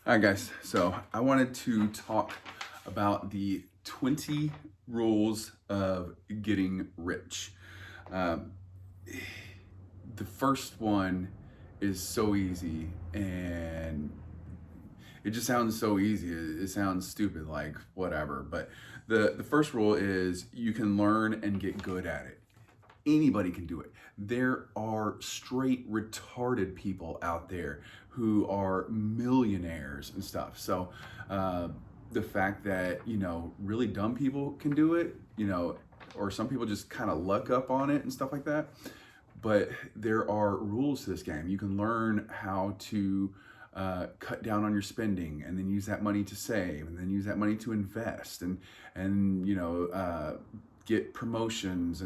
All right, guys. So I wanted to talk about the 20 rules of getting rich. Um, the first one is so easy and it just sounds so easy. It sounds stupid, like whatever. But the first rule is you can learn and get good at it. Anybody can do it. There are straight retarded people out there who are millionaires and stuff. So uh, the fact that really dumb people can do it, or some people just kind of luck up on it and stuff like that. But there are rules to this game. You can learn how to cut down on your spending, and then use that money to save, and then use that money to invest, and get promotions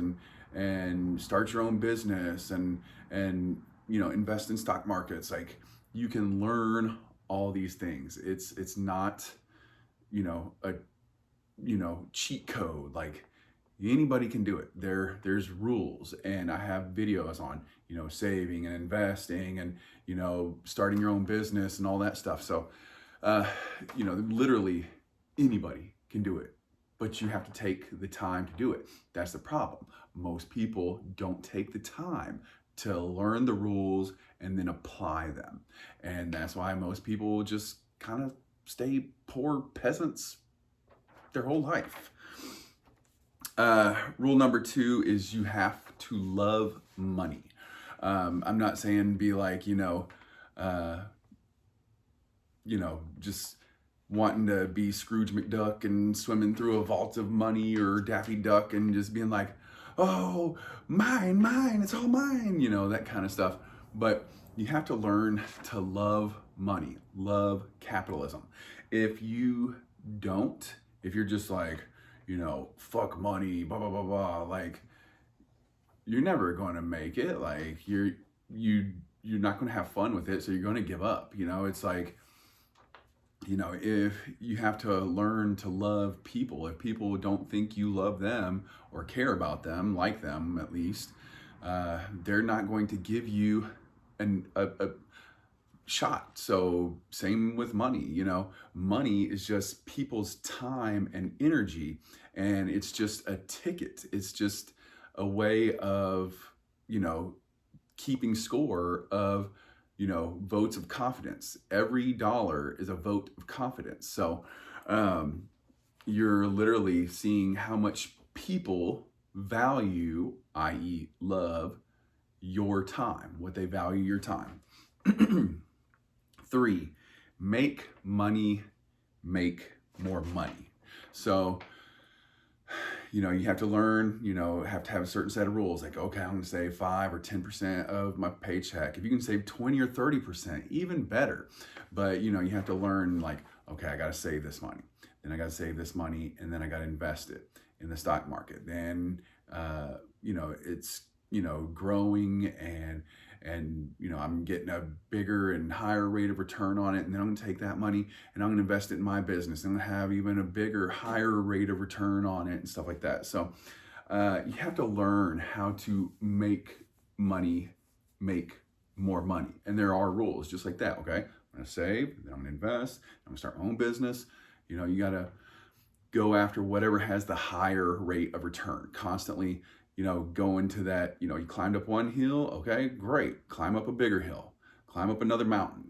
and start your own business and invest in stock markets. Like, you can learn all these things. It's not a cheat code. Like, anybody can do it. There's rules, and I have videos on saving and investing and starting your own business and all that stuff. So literally anybody can do it, but you have to take the time to do it. That's the problem. Most people don't take the time to learn the rules and then apply them, and that's why most people just kind of stay poor peasants their whole life. Rule number two is you have to love money. I'm not saying be like, uh, just wanting to be Scrooge McDuck and swimming through a vault of money, or Daffy Duck and just being like, oh, mine, mine, it's all mine, that kind of stuff. But you have to learn to love money, love capitalism. If you don't, if you're just like, fuck money, blah, blah, blah, blah, like, you're never going to make it. Like, you're not going to have fun with it, so you're going to give up. It's like, if you have to learn to love people, if people don't think you love them or care about them, like them at least, they're not going to give you a shot. So same with money. Money is just people's time and energy, and it's just a ticket. It's just a way of you know keeping score of votes of confidence. Every dollar is a vote of confidence. So um, you're literally seeing how much people value, i.e., love your time, what they value your time. Three, make money make more money. So you have to learn, have to have a certain set of rules. Like, okay, I'm going to save 5 or 10% of my paycheck. If you can save 20 or 30%, even better. But, you have to learn, like, okay, I got to save this money. Then I got to save this money, and then I got to invest it in the stock market. Then, it's, growing, and I'm getting a bigger and higher rate of return on it, and then I'm gonna take that money and I'm gonna invest it in my business, and I'm gonna have even a bigger, higher rate of return on it and stuff like that. So you have to learn how to make money make more money, and there are rules just like that. Okay, I'm gonna save, then I'm gonna invest, I'm gonna start my own business. You gotta go after whatever has the higher rate of return constantly. Go into that. You climbed up one hill, okay, great, climb up a bigger hill, climb up another mountain.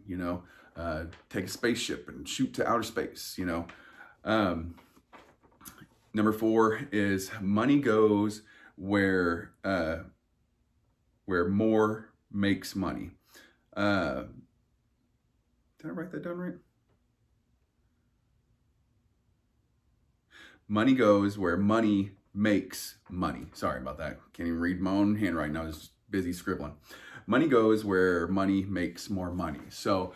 Take a spaceship and shoot to outer space. um, Number four is money goes where more makes money. uh, did I write that down right? Money goes where money makes money. Sorry about that. Can't even read my own handwriting. I was busy scribbling. Money goes where money makes more money. So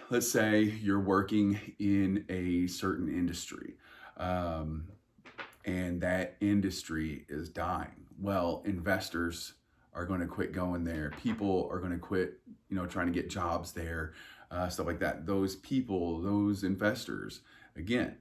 let's say you're working in a certain industry, um, and that industry is dying. Well, investors are going to quit going there. People are going to quit, trying to get jobs there, stuff like that. Those people, those investors, again,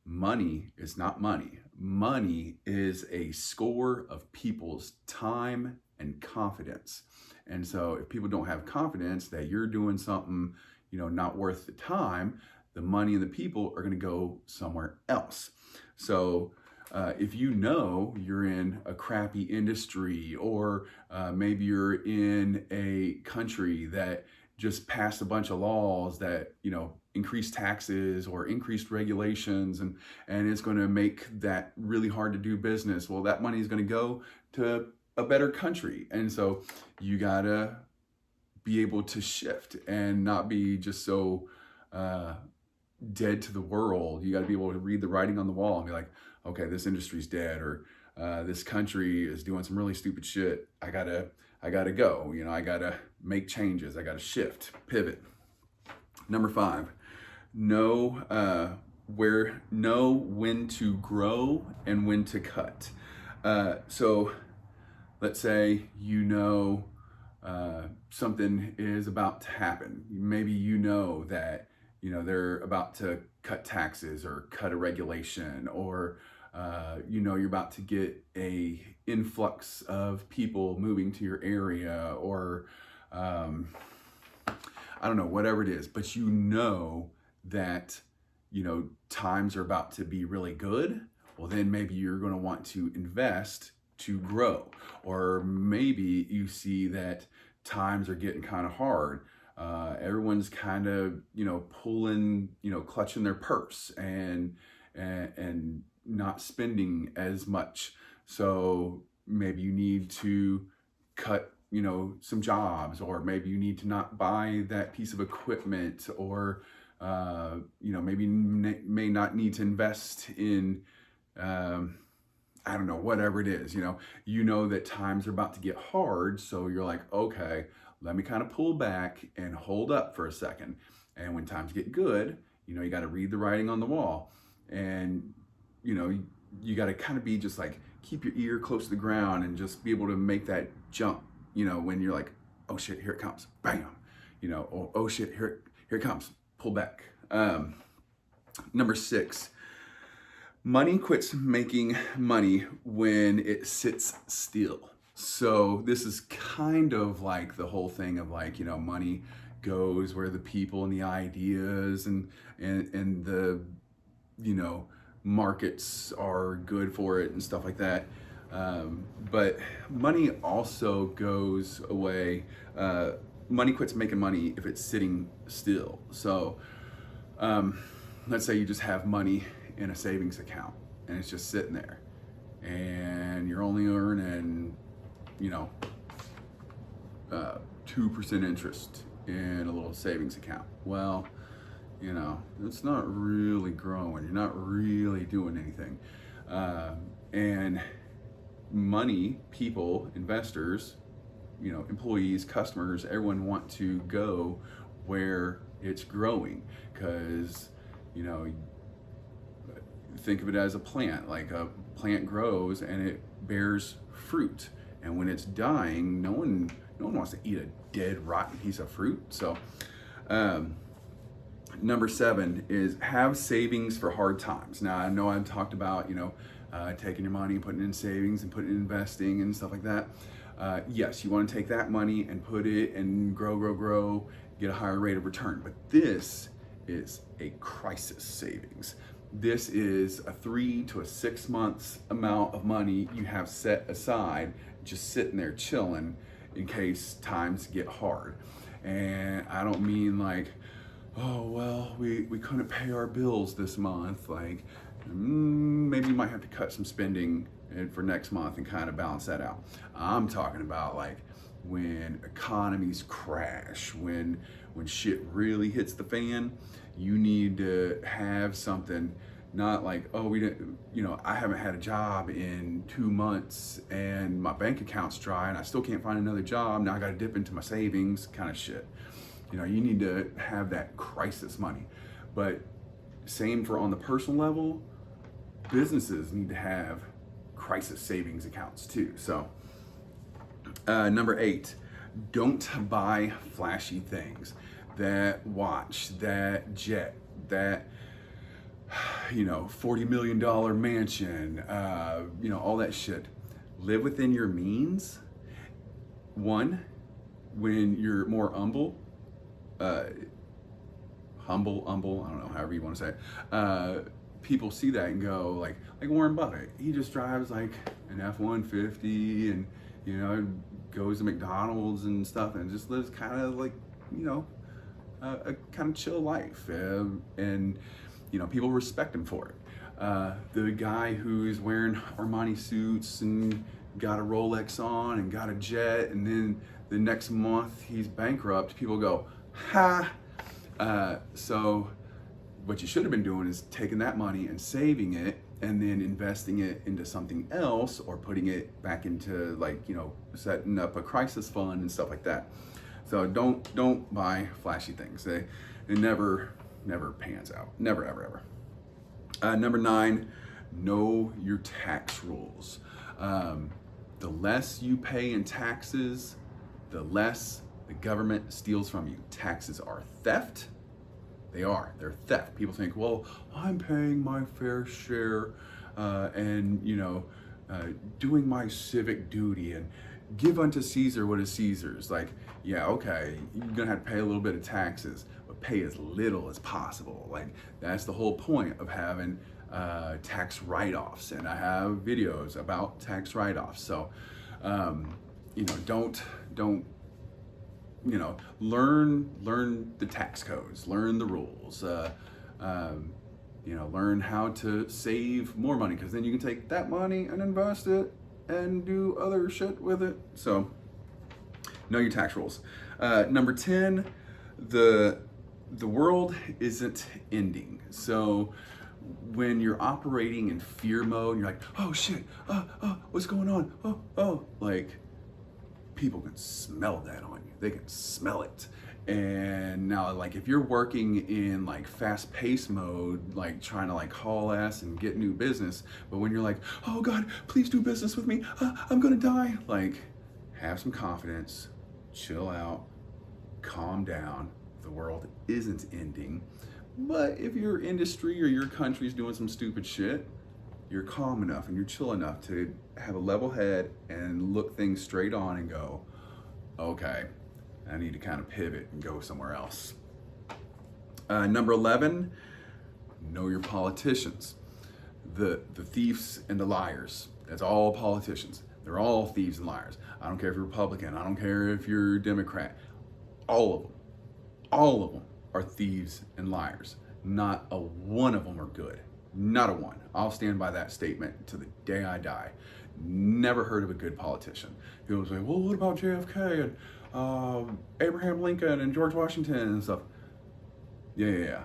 money is not money. Money is a score of people's time and confidence. And so if people don't have confidence that you're doing something, not worth the time, the money and the people are going to go somewhere else. So if you're in a crappy industry, or maybe you're in a country that just passed a bunch of laws that increase taxes or increased regulations, and it's going to make that really hard to do business, well, that money is going to go to a better country. And so you gotta be able to shift and not be just so dead to the world. You got to be able to read the writing on the wall and be like, okay, this industry's dead, or this country is doing some really stupid shit. I gotta go. I gotta make changes. I gotta shift, pivot. Number 5, know when to grow and when to cut. So let's say something is about to happen. Maybe that they're about to cut taxes or cut a regulation, or you're about to get a influx of people moving to your area, or I don't know, whatever it is. But that times are about to be really good. Well, then maybe you're going to want to invest to grow. Or maybe you see that times are getting kind of hard. Everyone's kind of pulling, clutching their purse and not spending as much. So maybe you need to cut some jobs, or maybe you need to not buy that piece of equipment, or maybe may not need to invest in I don't know, whatever it is. That times are about to get hard, so you're like, okay, let me kind of pull back and hold up for a second. And when times get good, you got to read the writing on the wall, and you got to kind of be just like, keep your ear close to the ground and just be able to make that jump, when you're like, oh shit, here it comes, bam, oh shit, here it comes, pull back. Number 6, money quits making money when it sits still. So this is kind of like the whole thing of like, money goes where the people and the ideas and the, markets are good for it and stuff like that. But money also goes away. Money quits making money if it's sitting still. So let's say you just have money in a savings account and it's just sitting there, and you're only earning 2% interest in a little savings account. Well, it's not really growing. You're not really doing anything. And money, people, investors, employees, customers, everyone want to go where it's growing, because think of it as a plant. Like, a plant grows and it bears fruit, and when it's dying, no one wants to eat a dead, rotten piece of fruit. So number 7 is have savings for hard times. Now, I know I've talked about taking your money and putting it in savings and putting it in investing and stuff like that. Yes, you want to take that money and put it and grow, get a higher rate of return. But this is a crisis savings. This is a 3 to 6 months amount of money you have set aside, just sitting there chilling in case times get hard. And I don't mean like, oh, well, we couldn't pay our bills this month. Like, maybe you might have to cut some spending for next month and kind of balance that out. I'm talking about like when economies crash, when shit really hits the fan. You need to have something, not like, oh, I haven't had a job in 2 months and my bank account's dry and I still can't find another job. Now I got to dip into my savings kind of shit. You need to have that crisis money. But same for on the personal level, businesses need to have crisis savings accounts too. So number 8, don't buy flashy things. That watch, that jet, that $40 million mansion, all that shit. Live within your means. One, when you're more humble, humble, I don't know, however you want to say it. People see that and go like Warren Buffett. He just drives like an F-150 and, you know, goes to McDonald's and stuff and just lives kind of like, you know, a kind of chill life. And, you know, people respect him for it. The guy who's wearing Armani suits and got a Rolex on and got a jet, and then the next month he's bankrupt, people go, ha. So what you should have been doing is taking that money and saving it and then investing it into something else, or putting it back into, like, you know, setting up a crisis fund and stuff like that. So don't buy flashy things. It never pans out. Never, ever, ever. Number 9, know your tax rules. The less you pay in taxes, the less the government steals from you. Taxes are theft. They're theft. People think, well, I'm paying my fair share and, you know, doing my civic duty and give unto Caesar what is Caesar's. Like, yeah, okay, you're gonna have to pay a little bit of taxes, but pay as little as possible. Like, that's the whole point of having tax write-offs, and I have videos about tax write-offs. So, you know, don't you know, learn the tax codes, learn the rules, you know, learn how to save more money, because then you can take that money and invest it and do other shit with it. So know your tax rules. Number 10, the world isn't ending. So when you're operating in fear mode, you're like, oh shit, what's going on? Like, people can smell that on you. They can smell it. And now, like, if you're working in like fast paced mode, like trying to like haul ass and get new business, but when you're like, oh God, please do business with me, I'm gonna die. Like, have some confidence, chill out, calm down. The world isn't ending. But if your industry or your country's doing some stupid shit, you're calm enough and you're chill enough to have a level head and look things straight on and go, okay, I need to kind of pivot and go somewhere else. Number 11, know your politicians. The thieves and the liars. That's all politicians. They're all thieves and liars. I don't care if you're Republican. I don't care if you're Democrat. All of them are thieves and liars. Not a one of them are good. Not a one. I'll stand by that statement to the day I die. Never heard of a good politician. People say, well, what about JFK and Abraham Lincoln and George Washington and stuff? Yeah.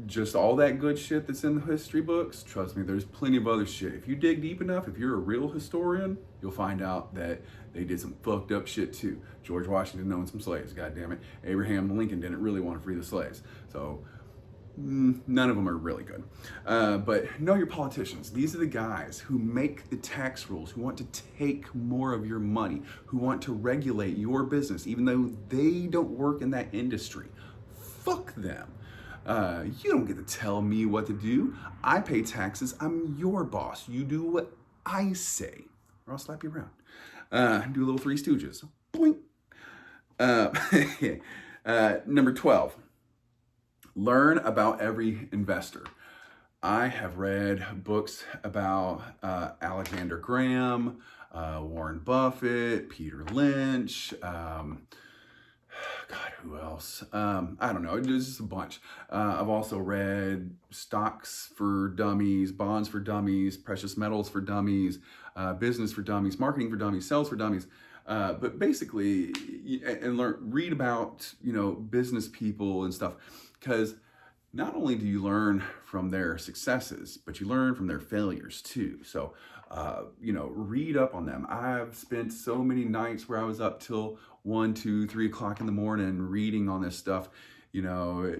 Just all that good shit that's in the history books, trust me, there's plenty of other shit. If you dig deep enough, if you're a real historian, you'll find out that they did some fucked up shit too. George Washington owned some slaves, God damn it. Abraham Lincoln didn't really want to free the slaves. So none of them are really good. But know your politicians. These are the guys who make the tax rules, who want to take more of your money, who want to regulate your business, even though they don't work in that industry. Fuck them. You don't get to tell me what to do. I pay taxes. I'm your boss. You do what I say, or I'll slap you around. Do a little Three Stooges. Boink. Number 12. Learn about every investor. I have read books about Alexander Graham, Warren Buffett, Peter Lynch, God, who else? I don't know, there's just a bunch. I've also read Stocks for Dummies, Bonds for Dummies, Precious Metals for Dummies, Business for Dummies, Marketing for Dummies, Sales for Dummies. But basically, and read about, you know, business people and stuff, because not only do you learn from their successes, but you learn from their failures too. So, you know, read up on them. I've spent so many nights where I was up till 1, 2, 3 o'clock in the morning reading on this stuff, you know,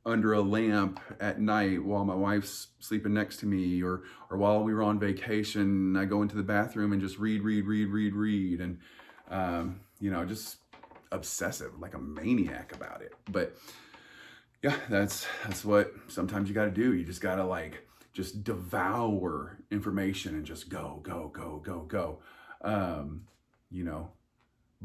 under a lamp at night while my wife's sleeping next to me, or while we were on vacation. I go into the bathroom and just read, and, you know, just obsessive, like a maniac about it. But yeah, that's what sometimes you got to do. You just got to like just devour information and just go. You know,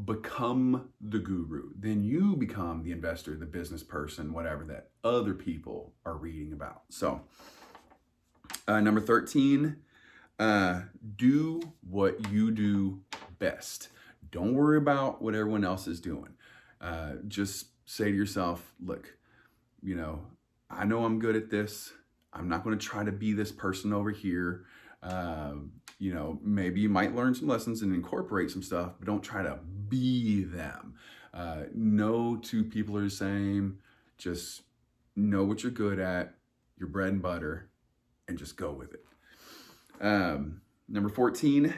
become the guru. Then you become the investor, the business person, whatever that other people are reading about. So, number 13, do what you do best. Don't worry about what everyone else is doing. Just say to yourself, look, I know I'm good at this. I'm not going to try to be this person over here. Maybe you might learn some lessons and incorporate some stuff, but don't try to be them. No two people are the same. Just know what you're good at, your bread and butter, and just go with it. Number 14,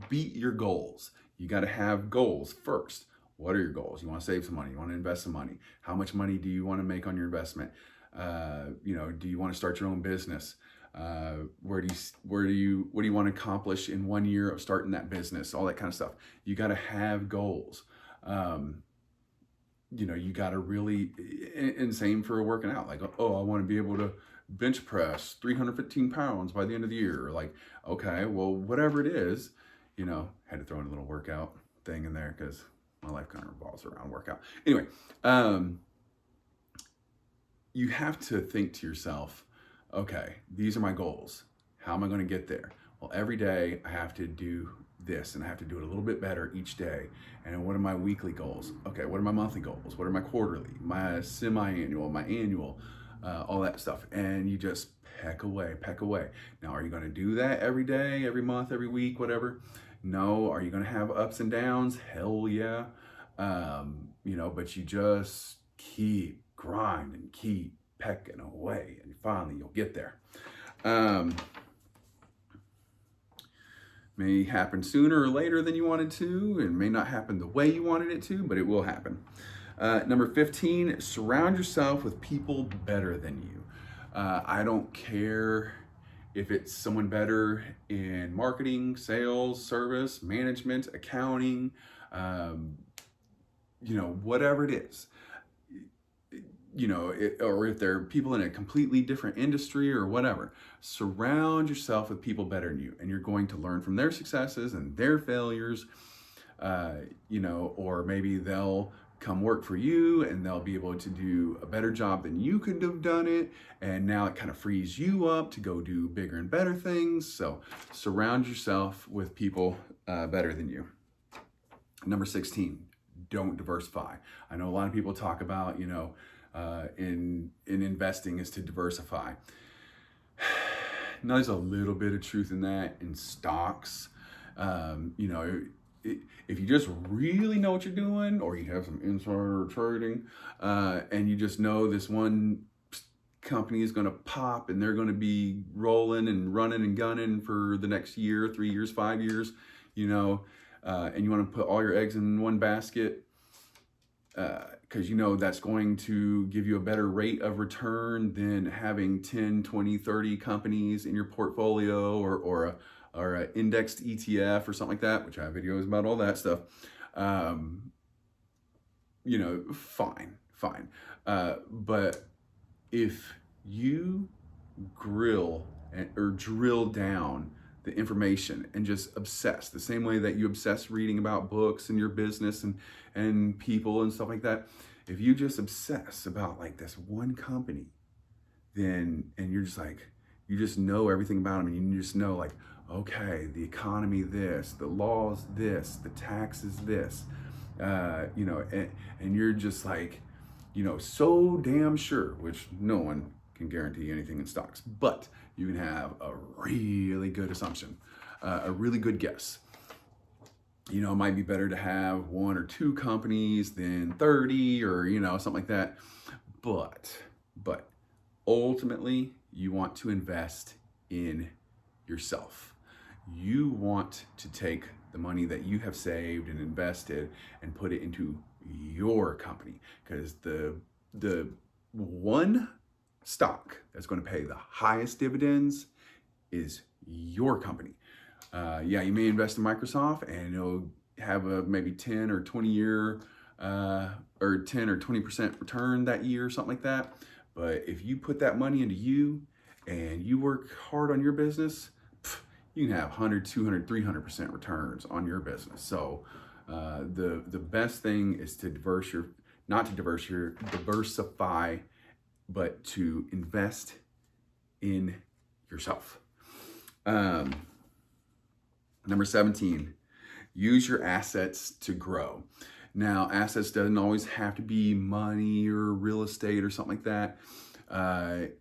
beat your goals. You got to have goals first. What are your goals? You want to save some money. You want to invest some money. How much money do you want to make on your investment? Do you want to start your own business? What do you want to accomplish in 1 year of starting that business? All that kind of stuff. You got to have goals. You got to really, and same for working out. Like, oh, I want to be able to bench press 315 pounds by the end of the year. Like, okay, well, whatever it is, had to throw in a little workout thing in there because my life kind of revolves around workout. Anyway, you have to think to yourself, okay, these are my goals. How am I going to get there? Well, every day I have to do this and I have to do it a little bit better each day. And what are my weekly goals? Okay, what are my monthly goals? What are my quarterly, my semi-annual, my annual, all that stuff. And you just peck away. Now, are you going to do that every day, every month, every week, whatever? No. Are you going to have ups and downs? Hell yeah. But you just keep grinding, keep pecking away, and finally you'll get there. May happen sooner or later than you wanted to, and may not happen the way you wanted it to, but it will happen. Number 15, surround yourself with people better than you. I don't care if it's someone better in marketing, sales, service, management, accounting, whatever it is. Or if they're people in a completely different industry or whatever, surround yourself with people better than you, and you're going to learn from their successes and their failures, or maybe they'll come work for you and they'll be able to do a better job than you could have done it. And now it kind of frees you up to go do bigger and better things. So surround yourself with people better than you. Number 16, don't diversify. I know a lot of people talk about, in investing is to diversify. Now, there's a little bit of truth in that in stocks. If you just really know what you're doing, or you have some insider trading, and you just know this one company is going to pop and they're going to be rolling and running and gunning for the next year, 3 years, 5 years, and you want to put all your eggs in one basket, because that's going to give you a better rate of return than having 10, 20, 30 companies in your portfolio, or an indexed ETF or something like that, which I have videos about all that stuff. Fine. But if you drill down the information and just obsess the same way that you obsess reading about books and your business and people and stuff like that, if you just obsess about like this one company, and you're just like, you just know everything about them, and you just know like, okay, the economy this, the laws this, the taxes this, and you're just like, so damn sure, which no one can guarantee anything in stocks, but you can have a really good assumption, a really good guess. It might be better to have 1 or 2 companies than 30, or, something like that. But ultimately, you want to invest in yourself. You want to take the money that you have saved and invested and put it into your company, because the one stock that's going to pay the highest dividends is your company. You may invest in Microsoft and it'll have a maybe 10 or 20 year or 10 or 20% return that year, something like that. But if you put that money into you and you work hard on your business, you can have 100, 200, 300% returns on your business. So The best thing is to diversify, but to invest in yourself. Um, Number 17, use your assets to grow. Now, assets doesn't always have to be money or real estate or something like that.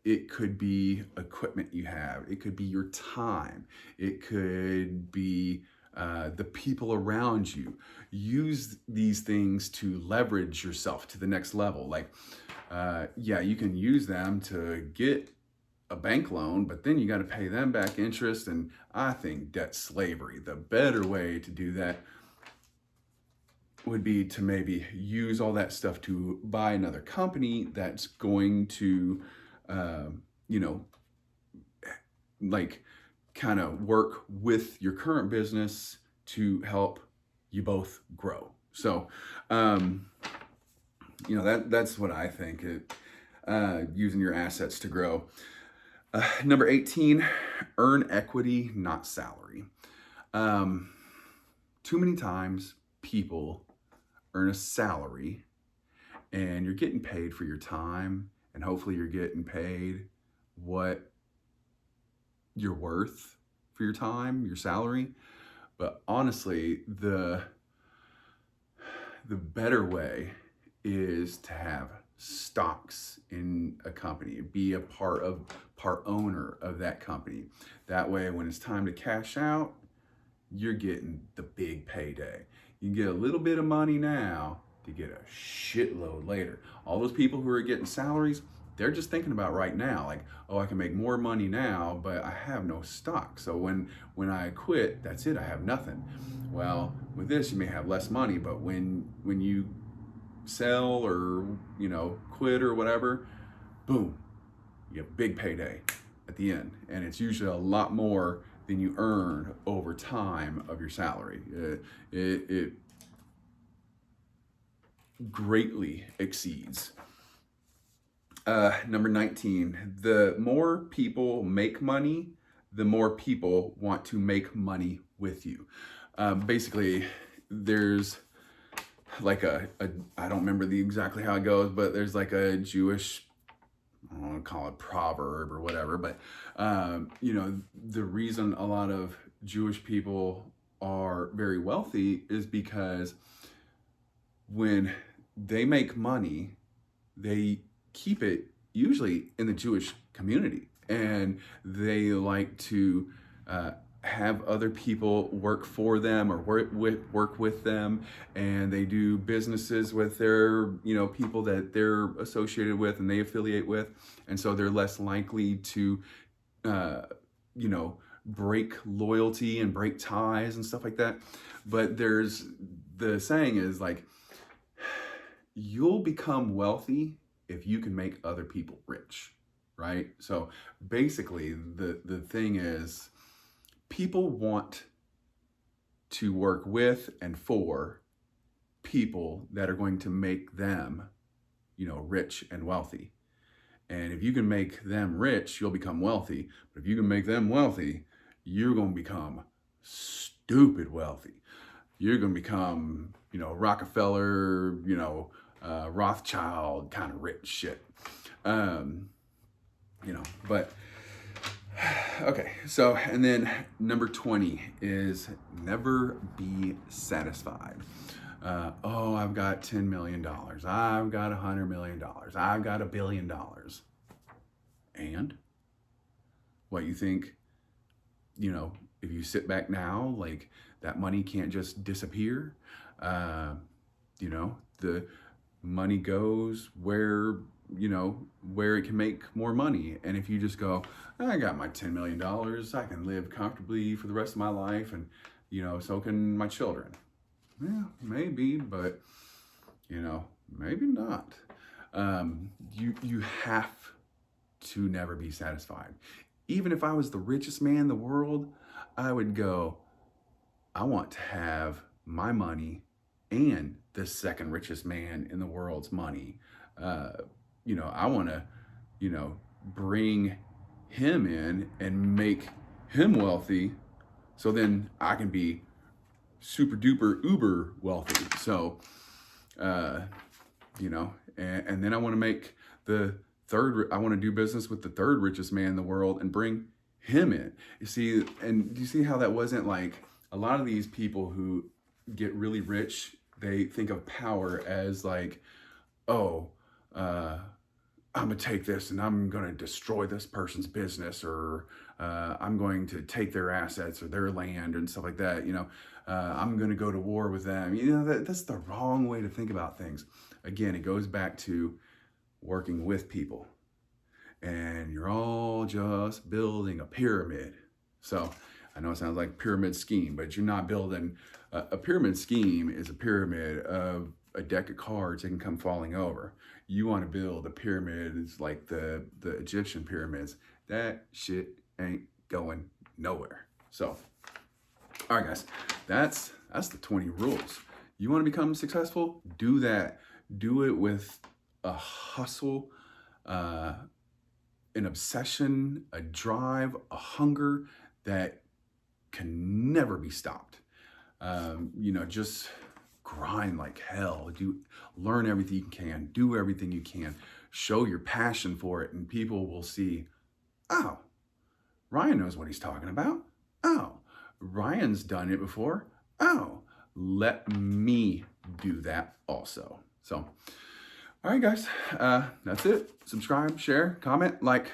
It could be equipment you have. It could be your time. It could be the people around you. Use these things to leverage yourself to the next level. Like, yeah, you can use them to get a bank loan, but then you got to pay them back interest. And I think that's slavery. The better way to do that would be to maybe use all that stuff to buy another company that's going to, you know, like kind of work with your current business to help you both grow. So, you know, that's what I think, using your assets to grow. Number 18, earn equity, not salary. Too many times people earn a salary and you're getting paid for your time, and hopefully you're getting paid what you're worth for your time, your salary. But honestly, the better way is to have stocks in a company, be a part owner of that company. That way, when it's time to cash out, you're getting the big payday. You get a little bit of money now to get a shitload later. All those people who are getting salaries, they're just thinking about right now, like, oh, I can make more money now, but I have no stock. So when I quit, that's it, I have nothing. Well, with this, you may have less money, but when you sell or, you know, quit or whatever, boom, you have a big payday at the end. And it's usually a lot more than you earn over time of your salary. It greatly exceeds. Number 19, the more people make money, the more people want to make money with you. Basically, there's like I don't remember exactly how it goes, but there's like a Jewish, I don't want to call it proverb or whatever, but you know, the reason a lot of Jewish people are very wealthy is because when they make money, they keep it usually in the Jewish community, and they like to have other people work for them or work with them, and they do businesses with their, you know, people that they're associated with and they affiliate with, and so they're less likely to you know, break loyalty and break ties and stuff like that. But there's the saying is like, you'll become wealthy if you can make other people rich, right? So basically the thing is, people want to work with and for people that are going to make them, you know, rich and wealthy. And if you can make them rich, you'll become wealthy. But if you can make them wealthy, you're going to become stupid wealthy. You're going to become, you know, Rockefeller, you know, Rothschild kind of rich shit. You know, but okay. So, and then number 20 is never be satisfied. Oh, I've got $10 million. I've got $100 million. I've got $1 billion. And what, you think, you know, if you sit back now, like that money can't just disappear? You know, the money goes where, you know, where it can make more money. And if you just go, I got my $10 million, I can live comfortably for the rest of my life, and, you know, so can my children. Yeah, maybe, but, you know, maybe not. You have to never be satisfied. Even if I was the richest man in the world, I would go, I want to have my money and the second richest man in the world's money. You know, I want to, you know, bring him in and make him wealthy, so then I can be super duper uber wealthy. So, you know, and then I want to make I want to do business with the third richest man in the world and bring him in. You see, and do you see how that wasn't like a lot of these people who get really rich, they think of power as like, oh, I'm gonna take this and I'm gonna destroy this person's business, or I'm going to take their assets or their land and stuff like that. You know, I'm gonna go to war with them. You know, that's the wrong way to think about things. Again, it goes back to working with people, and you're all just building a pyramid. So I know it sounds like pyramid scheme, but you're not building a pyramid scheme. Is a pyramid of a deck of cards that can come falling over. You want to build a pyramid, it's like the Egyptian pyramids. That shit ain't going nowhere. So, all right, guys, that's the 20 rules. You want to become successful? Do that. Do it with a hustle, an obsession, a drive, a hunger that can never be stopped. You know, just grind like hell. Learn everything you can, do everything you can, show your passion for it, and people will see, oh, Ryan knows what he's talking about. Oh, Ryan's done it before. Oh, let me do that also. So, all right, guys, that's it. Subscribe, share, comment, like.